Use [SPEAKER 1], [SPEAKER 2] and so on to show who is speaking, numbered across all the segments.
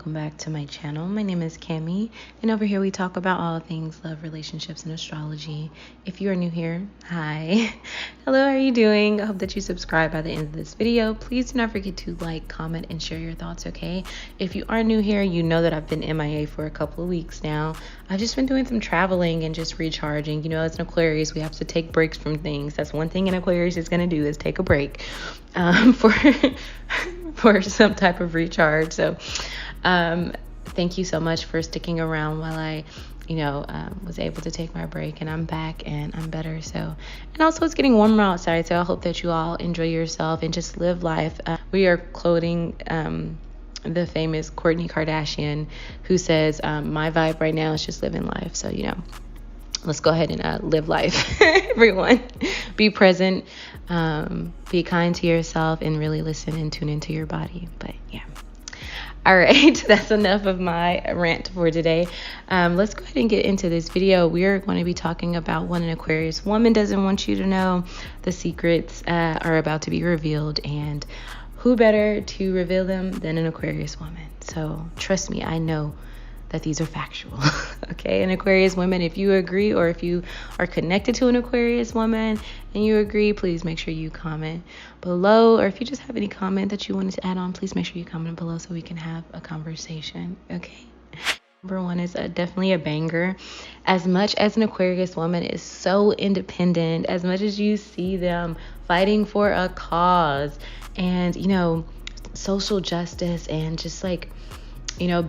[SPEAKER 1] welcome back to my channel. My name is Cami, and over here we talk about all things love, relationships, and astrology. If you are new here, hi. Hello, how are you doing? I hope that you subscribe by the end of this video. Please do not forget to like, comment, and share your thoughts, okay? If you are new here, you know that I've been MIA for a couple of weeks now. I've just been doing some traveling and just recharging. You know, as an Aquarius, we have to take breaks from things. That's one thing an Aquarius is going to do, is take a break for some type of recharge. So thank you so much for sticking around while I was able to take my break, and I'm back and I'm better. So, and also it's getting warmer outside, so I hope that you all enjoy yourself and just live life. We are quoting the famous Kourtney Kardashian, who says, my vibe right now is just living life. So, let's go ahead and live life. Everyone, be present, be kind to yourself, and really listen and tune into your body. But yeah. All right, that's enough of my rant for today. Let's go ahead and get into this video. We are going to be talking about what an Aquarius woman doesn't want you to know. The secrets are about to be revealed, and who better to reveal them than an Aquarius woman? So trust me, I know that these are factual. Okay, an Aquarius woman, if you agree, or if you are connected to an Aquarius woman and you agree, please make sure you comment below. Or if you just have any comment that you wanted to add on, please make sure you comment below so we can have a conversation. Okay. Number one is definitely a banger. As much as an Aquarius woman is so independent, as much as you see them fighting for a cause and, social justice and just like,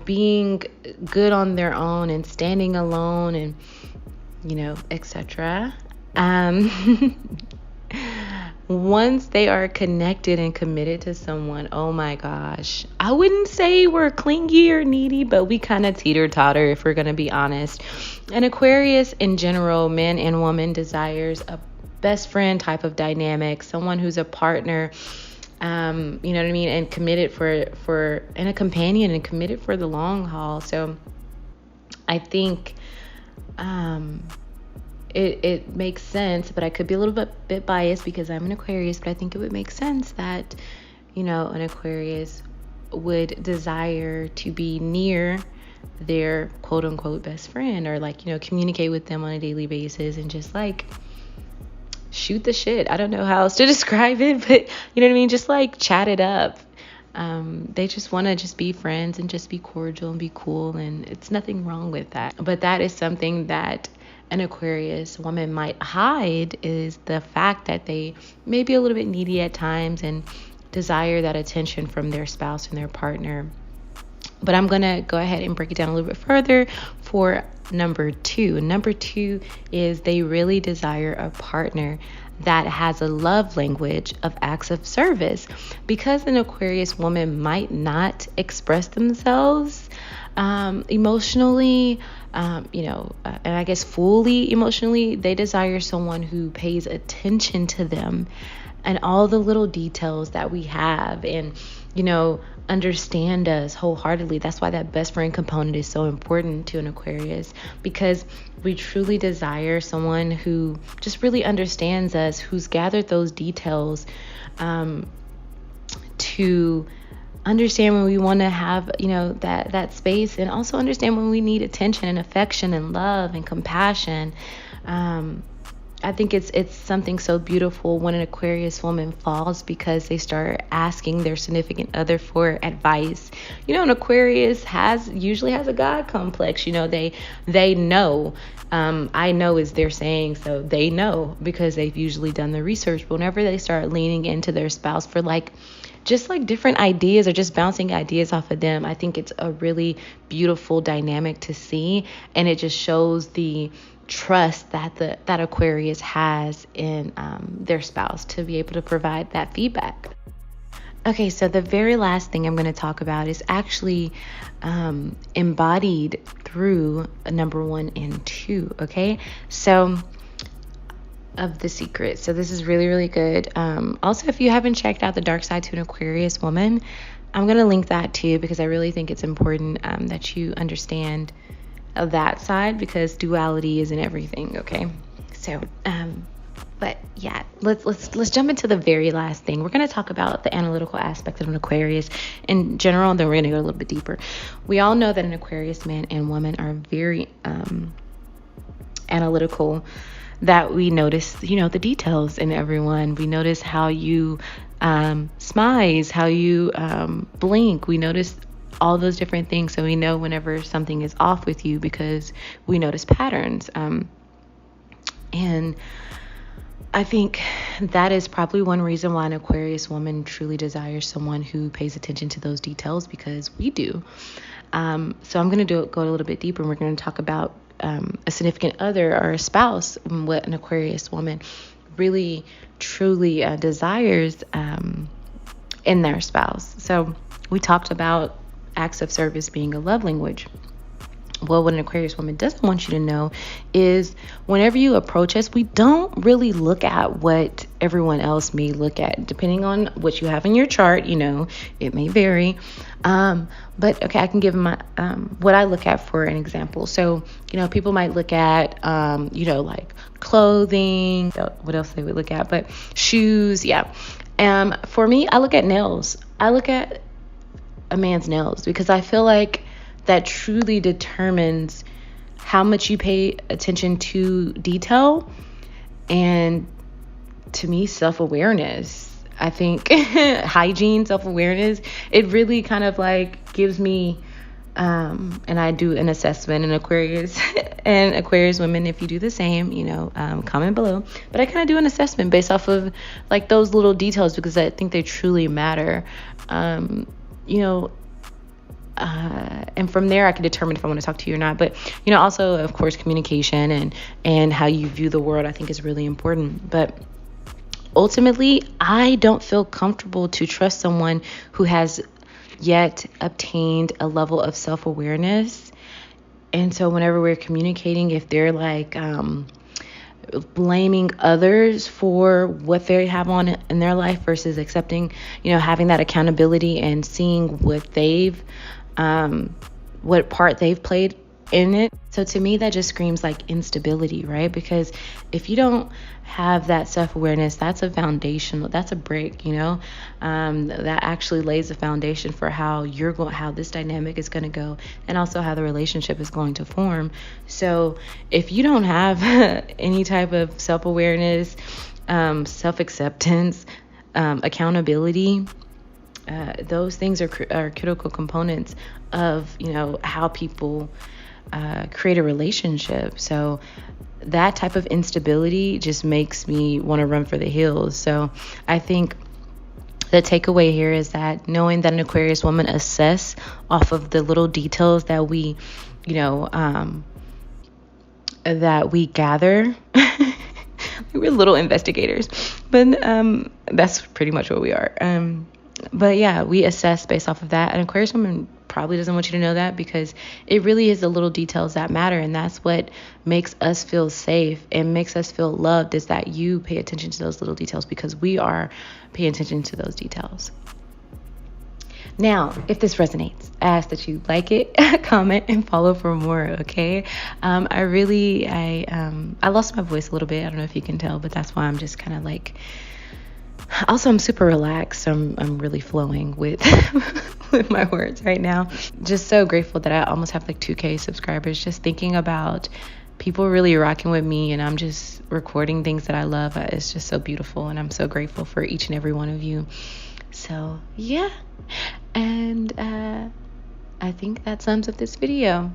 [SPEAKER 1] being good on their own and standing alone and, etc. Once they are connected and committed to someone, oh my gosh, I wouldn't say we're clingy or needy, but we kind of teeter-totter, if we're going to be honest. An Aquarius in general, man and woman, desires a best friend type of dynamic, someone who's a partner, you know what I mean, and committed and a companion and committed for the long haul. So I think it makes sense, but I could be a little bit biased because I'm an Aquarius, but I think it would make sense that, an Aquarius would desire to be near their quote unquote best friend, or communicate with them on a daily basis and just shoot the shit. I don't know how else to describe it, but you know what I mean? Just chat it up. They just want to just be friends and just be cordial and be cool. And it's nothing wrong with that. But that is something that an Aquarius woman might hide, is the fact that they may be a little bit needy at times and desire that attention from their spouse and their partner. But I'm going to go ahead and break it down a little bit further for number two. Number two is they really desire a partner that has a love language of acts of service. Because an Aquarius woman might not express themselves emotionally, and I guess fully emotionally, they desire someone who pays attention to them and all the little details that we have, and understand us wholeheartedly. That's why that best friend component is so important to an Aquarius, because we truly desire someone who just really understands us, who's gathered those details to understand when we want to have that space, and also understand when we need attention and affection and love and compassion. I think it's something so beautiful when an Aquarius woman falls, because they start asking their significant other for advice. An Aquarius usually has a God complex. They know. I know is their saying, so they know because they've usually done the research. But whenever they start leaning into their spouse for just different ideas, or just bouncing ideas off of them, I think it's a really beautiful dynamic to see, and it just shows the trust that Aquarius has in their spouse to be able to provide that feedback. Okay, so the very last thing I'm going to talk about is actually embodied through number 1 and 2. Okay, so of the secret. So this is really, really good. Also, if you haven't checked out the Dark Side to an Aquarius Woman, I'm going to link that too, because I really think it's important that you understand of that side, because duality is in everything. Okay, so But yeah, let's jump into the very last thing. We're going to talk about the analytical aspect of an Aquarius in general, and then we're going to go a little bit deeper. We all know that an Aquarius man and woman are very analytical, that we notice, the details in everyone. We notice how you smize, how you blink. We notice all those different things. So we know whenever something is off with you because we notice patterns. And I think that is probably one reason why an Aquarius woman truly desires someone who pays attention to those details, because we do. So I'm going to go a little bit deeper, and we're going to talk about a significant other or a spouse, what an Aquarius woman really truly desires in their spouse. So we talked about acts of service being a love language. Well, what an Aquarius woman doesn't want you to know is whenever you approach us, we don't really look at what everyone else may look at. Depending on what you have in your chart, it may vary. But okay, I can give my what I look at for an example. So, people might look at, like clothing, what else they would look at, but shoes. Yeah. For me, I look at nails. I look at a man's nails because I feel like that truly determines how much you pay attention to detail, and to me, self-awareness. I think hygiene, self-awareness, it really kind of like gives me, and I do an assessment in Aquarius and Aquarius women. If you do the same, comment below. But I kind of do an assessment based off of like those little details because I think they truly matter. And from there I can determine if I want to talk to you or not. But also, of course, communication and how you view the world, I think, is really important. But ultimately, I don't feel comfortable to trust someone who has yet obtained a level of self-awareness. And so whenever we're communicating, if they're like blaming others for what they have on in their life versus accepting, having that accountability and seeing what what part they've played in it. So to me, that just screams like instability, right? Because if you don't have that self-awareness, that's a foundation, that's a brick, that actually lays the foundation for how this dynamic is going to go, and also how the relationship is going to form. So if you don't have any type of self-awareness, self-acceptance, accountability, those things are critical components of how people create a relationship. So that type of instability just makes me want to run for the hills. So I think the takeaway here is that knowing that an Aquarius woman assess off of the little details that we gather. We're little investigators, but that's pretty much what we are. But yeah, we assess based off of that. An Aquarius woman probably doesn't want you to know that, because it really is the little details that matter. And that's what makes us feel safe and makes us feel loved, is that you pay attention to those little details, because we are paying attention to those details. Now, if this resonates, I ask that you like it, comment, and follow for more, okay? I lost my voice a little bit. I don't know if you can tell, but that's why I'm just kind of like... Also, I'm super relaxed. I'm really flowing with with my words right now. Just so grateful that I almost have like 2K subscribers. Just thinking about people really rocking with me, and I'm just recording things that I love. It's just so beautiful, and I'm so grateful for each and every one of you. So yeah, and I think that sums up this video.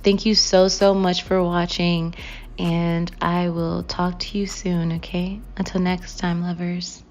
[SPEAKER 1] Thank you so much for watching, and I will talk to you soon, okay? Until next time, lovers.